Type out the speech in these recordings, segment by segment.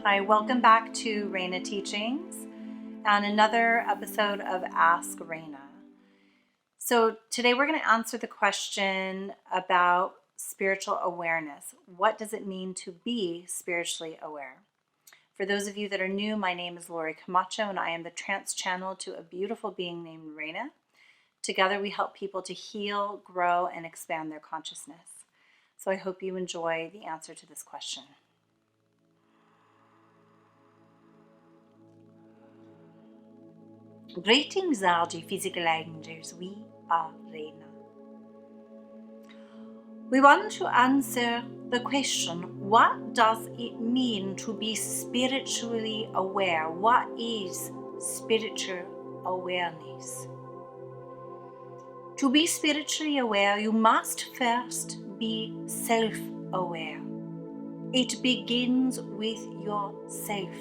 Hi, welcome back to Raina Teachings and another episode of Ask Raina. So today we're going to answer the question about spiritual awareness. What does it mean to be spiritually aware? For those of you that are new, my name is Lori Camacho and I am the trance channel to a beautiful being named Raina. Together we help people to heal, grow, and expand their consciousness. So I hope you enjoy the answer to this question. Greetings, RG Physical Angels. We are Raina. We want to answer the question, what does it mean to be spiritually aware? What is spiritual awareness? To be spiritually aware, you must first be self-aware. It begins with yourself.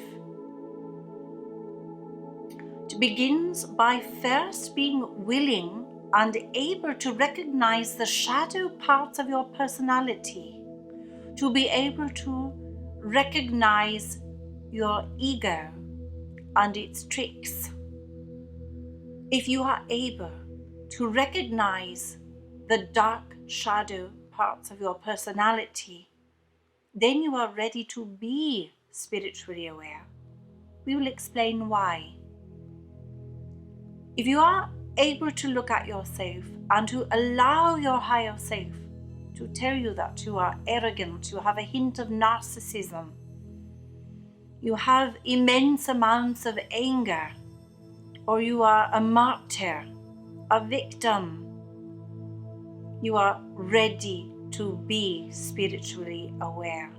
It begins by first being willing and able to recognize the shadow parts of your personality, to be able to recognize your ego and its tricks. If you are able to recognize the dark shadow parts of your personality, then you are ready to be spiritually aware. We will explain why. If you are able to look at yourself and to allow your higher self to tell you that you are arrogant, you have a hint of narcissism, you have immense amounts of anger, or you are a martyr, a victim, you are ready to be spiritually aware.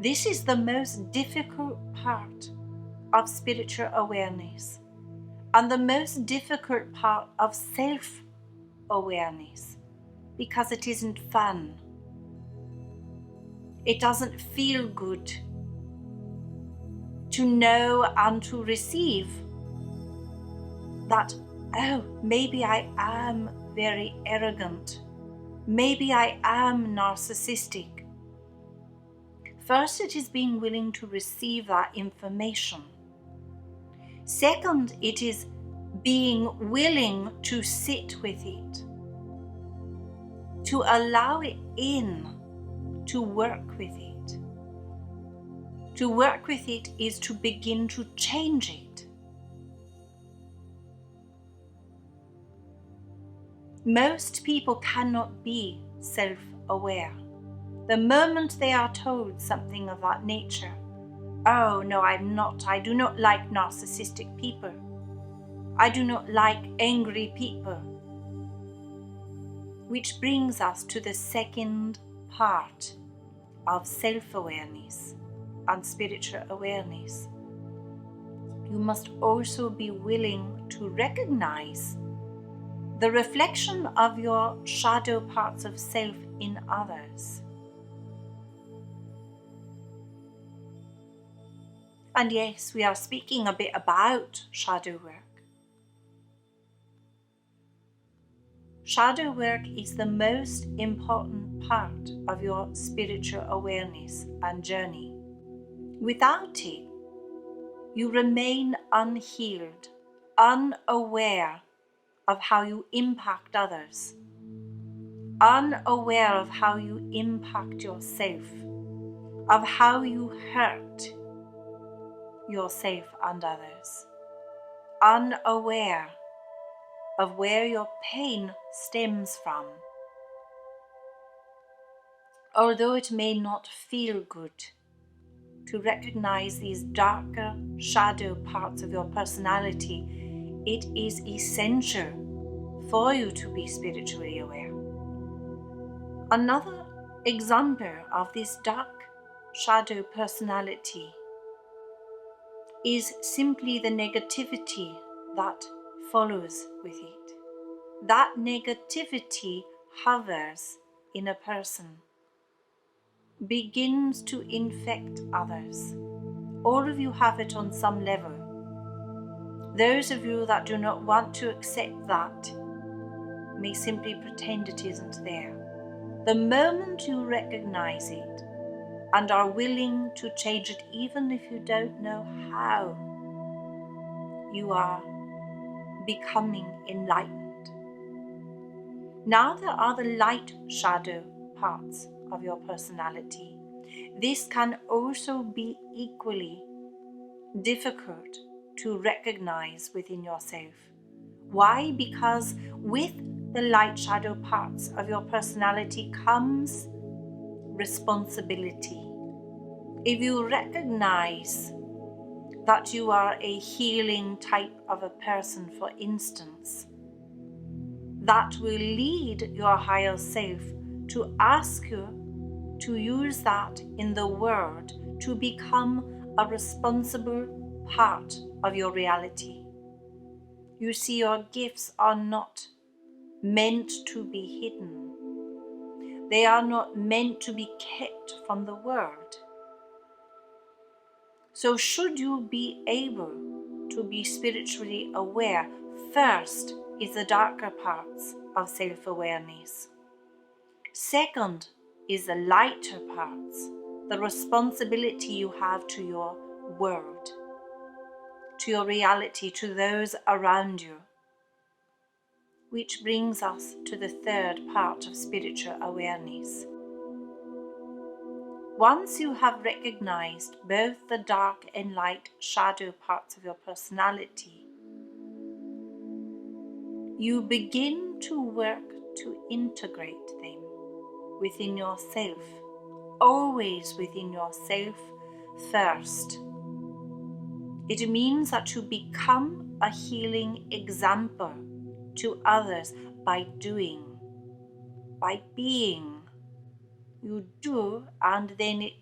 This is the most difficult part of spiritual awareness. And the most difficult part of self-awareness, because it isn't fun. It doesn't feel good to know and to receive that, oh, maybe I am very arrogant. Maybe I am narcissistic. First, it is being willing to receive that information. Second, it is being willing to sit with it, to allow it in, to work with it. To work with it is to begin to change it. Most people cannot be self-aware. The moment they are told something of that nature, oh no, I do not like narcissistic people. I do not like angry people. Which brings us to the second part of self-awareness and spiritual awareness. You must also be willing to recognize the reflection of your shadow parts of self in others. And yes, we are speaking a bit about shadow work. Shadow work is the most important part of your spiritual awareness and journey. Without it, you remain unhealed, unaware of how you impact others, unaware of how you impact yourself, of how you hurt yourself and others, unaware of where your pain stems from. Although it may not feel good to recognize these darker shadow parts of your personality, it is essential for you to be spiritually aware. Another example of this dark shadow personality is simply the negativity that follows with it. That negativity hovers in a person, begins to infect others. All of you have it on some level. Those of you that do not want to accept that may simply pretend it isn't there. The moment you recognize it, and are willing to change it even if you don't know how, you are becoming enlightened. Now there are the light shadow parts of your personality. This can also be equally difficult to recognize within yourself. Why? Because with the light shadow parts of your personality comes responsibility. If you recognize that you are a healing type of a person, for instance, that will lead your higher self to ask you to use that in the world to become a responsible part of your reality. You see, your gifts are not meant to be hidden. They are not meant to be kept from the world. So should you be able to be spiritually aware, first is the darker parts of self-awareness. Second is the lighter parts, the responsibility you have to your world, to your reality, to those around you. Which brings us to the third part of spiritual awareness. Once you have recognized both the dark and light shadow parts of your personality, you begin to work to integrate them within yourself, always within yourself first. It means that you become a healing example to others by doing, by being. You do, and then it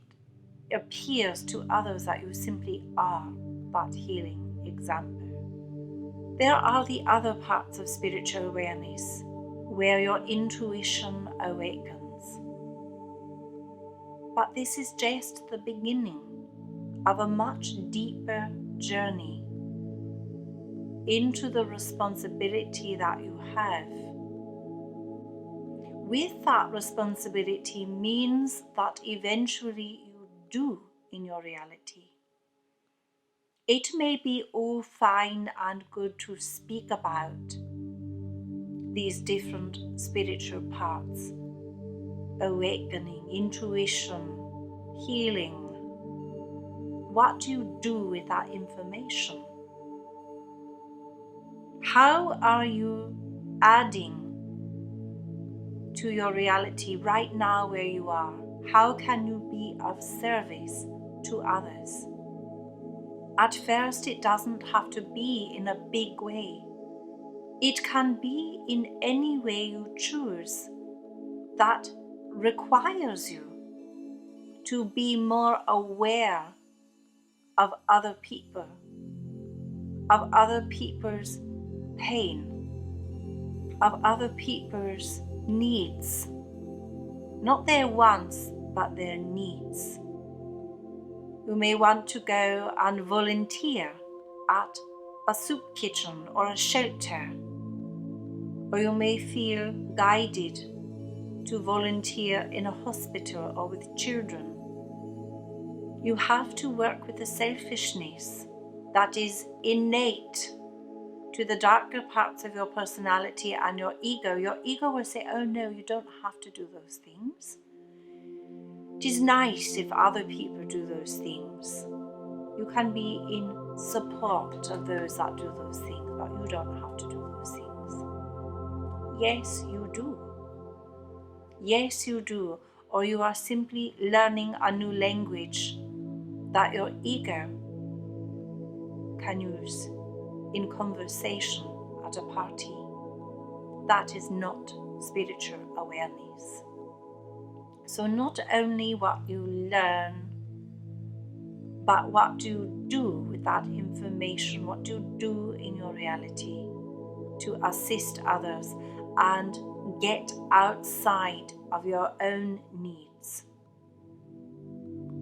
appears to others that you simply are that healing example. There are the other parts of spiritual awareness where your intuition awakens. But this is just the beginning of a much deeper journey into the responsibility that you have. With that responsibility means that eventually you do in your reality. It may be all fine and good to speak about these different spiritual parts: awakening, intuition, healing. What do you do with that information? How are you adding to your reality right now where you are? How can you be of service to others? At first, it doesn't have to be in a big way. It can be in any way you choose that requires you to be more aware of other people, of other people's pain, of other people's needs. Not their wants, but their needs. You may want to go and volunteer at a soup kitchen or a shelter, or you may feel guided to volunteer in a hospital or with children. You have to work with the selfishness that is innate to the darker parts of your personality and your ego. Your ego will say, oh no, you don't have to do those things. It is nice if other people do those things. You can be in support of those that do those things, but you don't have to do those things. Yes, you do. Yes, you do. Or you are simply learning a new language that your ego can use in conversation at a party. That is not spiritual awareness. So not only what you learn, but what do you do with that information? What do you do in your reality to assist others and get outside of your own needs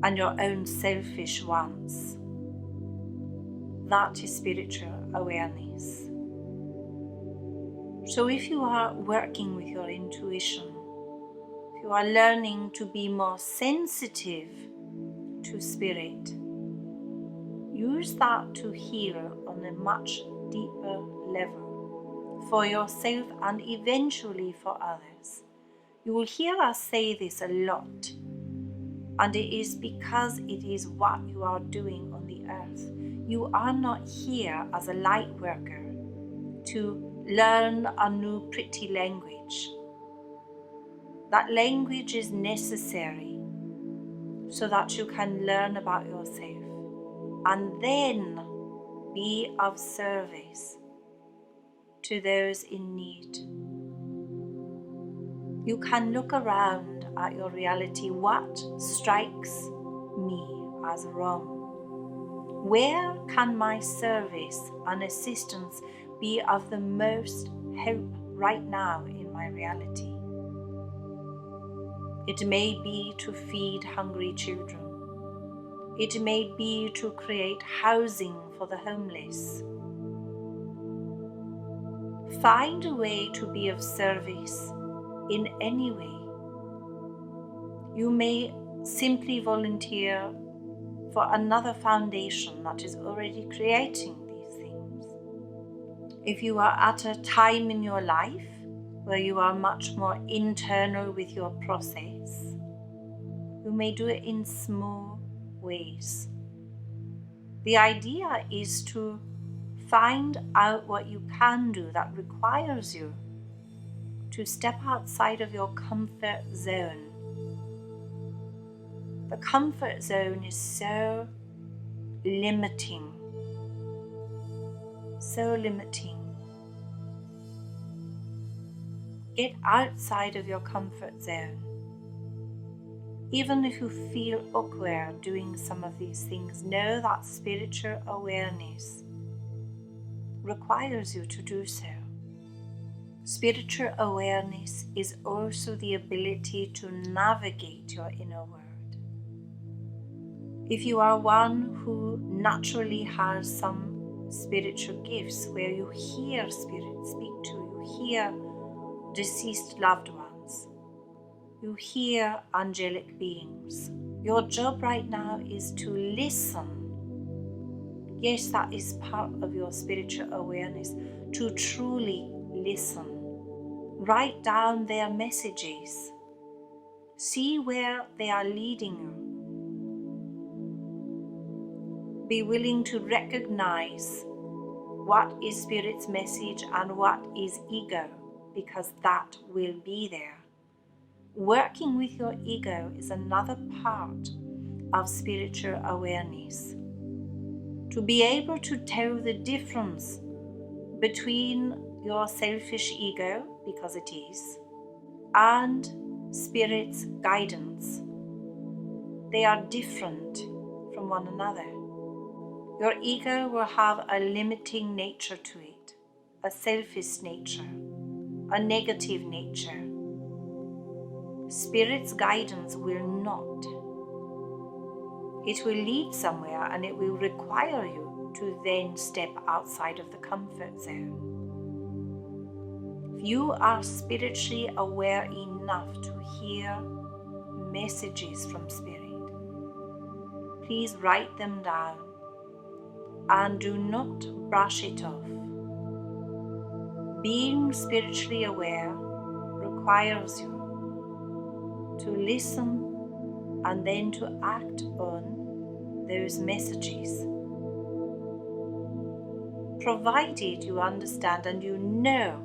and your own selfish wants? That is spiritual awareness. So if you are working with your intuition, if you are learning to be more sensitive to spirit. Use that to heal on a much deeper level for yourself and eventually for others. You will hear us say this a lot, and it is because it is what you are doing on the earth. You are not here as a light worker to learn a new pretty language. That language is necessary so that you can learn about yourself and then be of service to those in need. You can look around at your reality. What strikes me as wrong? Where can my service and assistance be of the most help right now in my reality? It may be to feed hungry children. It may be to create housing for the homeless. Find a way to be of service in any way. You may simply volunteer for another foundation that is already creating these things. If you are at a time in your life where you are much more internal with your process, you may do it in small ways. The idea is to find out what you can do that requires you to step outside of your comfort zone. The comfort zone is so limiting. So limiting. Get outside of your comfort zone. Even if you feel awkward doing some of these things, know that spiritual awareness requires you to do so. Spiritual awareness is also the ability to navigate your inner world. If you are one who naturally has some spiritual gifts where you hear spirit speak to you, hear deceased loved ones, you hear angelic beings, your job right now is to listen. Yes, that is part of your spiritual awareness, to truly listen. Write down their messages. See where they are leading you. Be willing to recognize what is Spirit's message and what is ego, because that will be there. Working with your ego is another part of spiritual awareness. To be able to tell the difference between your selfish ego, because it is, and Spirit's guidance. They are different from one another. Your ego will have a limiting nature to it, a selfish nature, a negative nature. Spirit's guidance will not. It will lead somewhere and it will require you to then step outside of the comfort zone. If you are spiritually aware enough to hear messages from Spirit, please write them down and do not brush it off. Being spiritually aware requires you to listen and then to act on those messages. Provided you understand and you know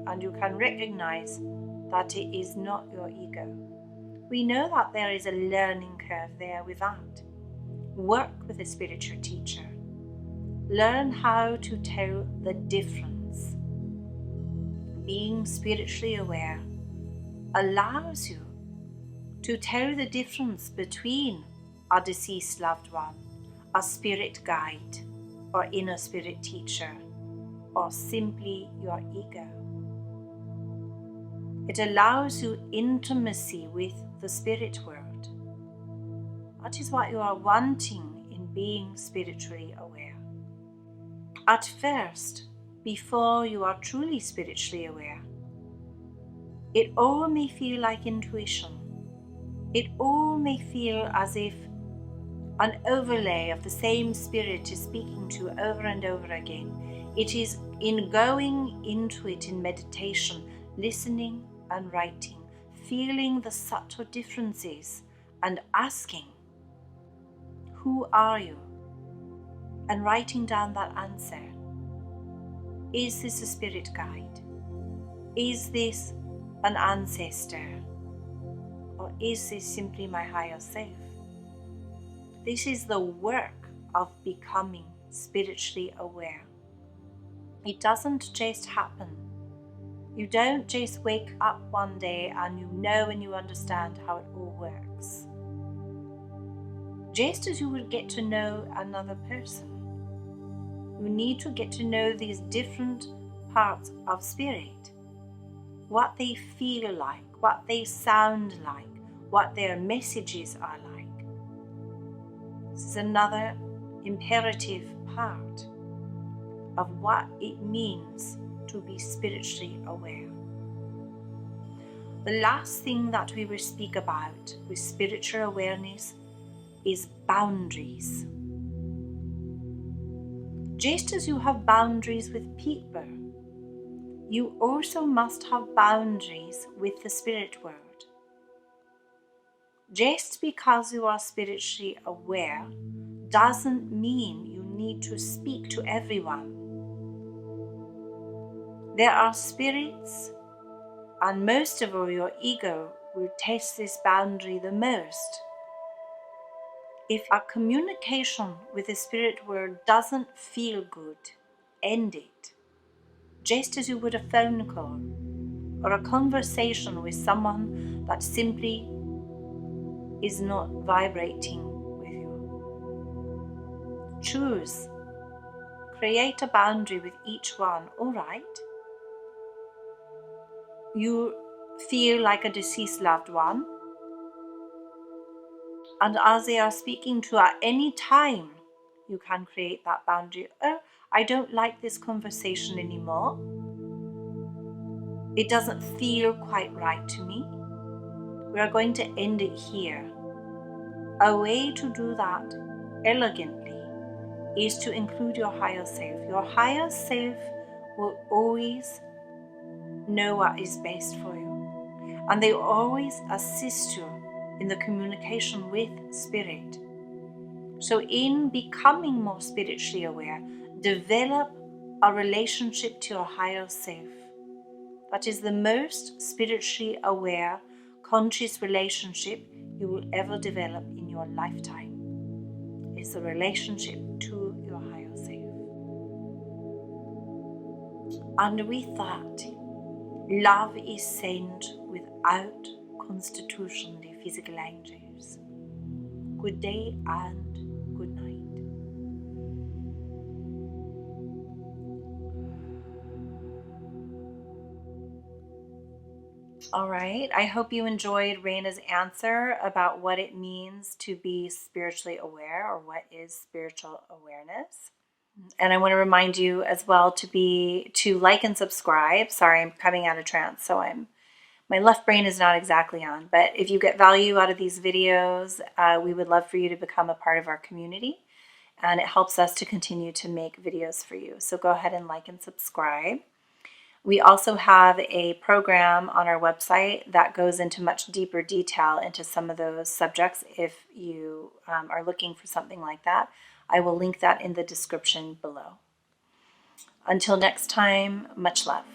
and you can recognize that it is not your ego. We know that there is a learning curve there with that. Work with a spiritual teacher. Learn how to tell the difference. Being spiritually aware allows you to tell the difference between a deceased loved one, a spirit guide, or inner spirit teacher, or simply your ego. It allows you intimacy with the spirit world. That is what you are wanting in being spiritually aware. At first, before you are truly spiritually aware, it all may feel like intuition. It all may feel as if an overlay of the same spirit is speaking to you over and over again. It is in going into it in meditation, listening and writing, feeling the subtle differences and asking, who are you? And writing down that answer. Is this a spirit guide? Is this an ancestor? Or is this simply my higher self? This is the work of becoming spiritually aware. It doesn't just happen. You don't just wake up one day and you know and you understand how it all works. Just as you would get to know another person, you need to get to know these different parts of spirit, what they feel like, what they sound like, what their messages are like. This is another imperative part of what it means to be spiritually aware. The last thing that we will speak about with spiritual awareness is boundaries. Just as you have boundaries with people, you also must have boundaries with the spirit world. Just because you are spiritually aware doesn't mean you need to speak to everyone. There are spirits, and most of all your ego will test this boundary the most. If a communication with the spirit world doesn't feel good, end it. Just as you would a phone call or a conversation with someone that simply is not vibrating with you. Choose. Create a boundary with each one. All right. You feel like a deceased loved one, and as they are speaking to you at any time, you can create that boundary. Oh, I don't like this conversation anymore. It doesn't feel quite right to me. We are going to end it here. A way to do that elegantly is to include your higher self. Your higher self will always know what is best for you, and they will always assist you in the communication with spirit. So in becoming more spiritually aware, develop a relationship to your higher self. That is the most spiritually aware, conscious relationship you will ever develop in your lifetime. It's a relationship to your higher self. And with that, love is sent without constitution, the physical angels. Good day and good night. All right, I hope you enjoyed Raina's answer about what it means to be spiritually aware, or what is spiritual awareness. And I want to remind you as well to like and subscribe. Sorry, I'm coming out of trance, so my left brain is not exactly on. But if you get value out of these videos, we would love for you to become a part of our community, and it helps us to continue to make videos for you. So go ahead and like and subscribe. We also have a program on our website that goes into much deeper detail into some of those subjects. If you are looking for something like that, I will link that in the description below. Until next time, much love.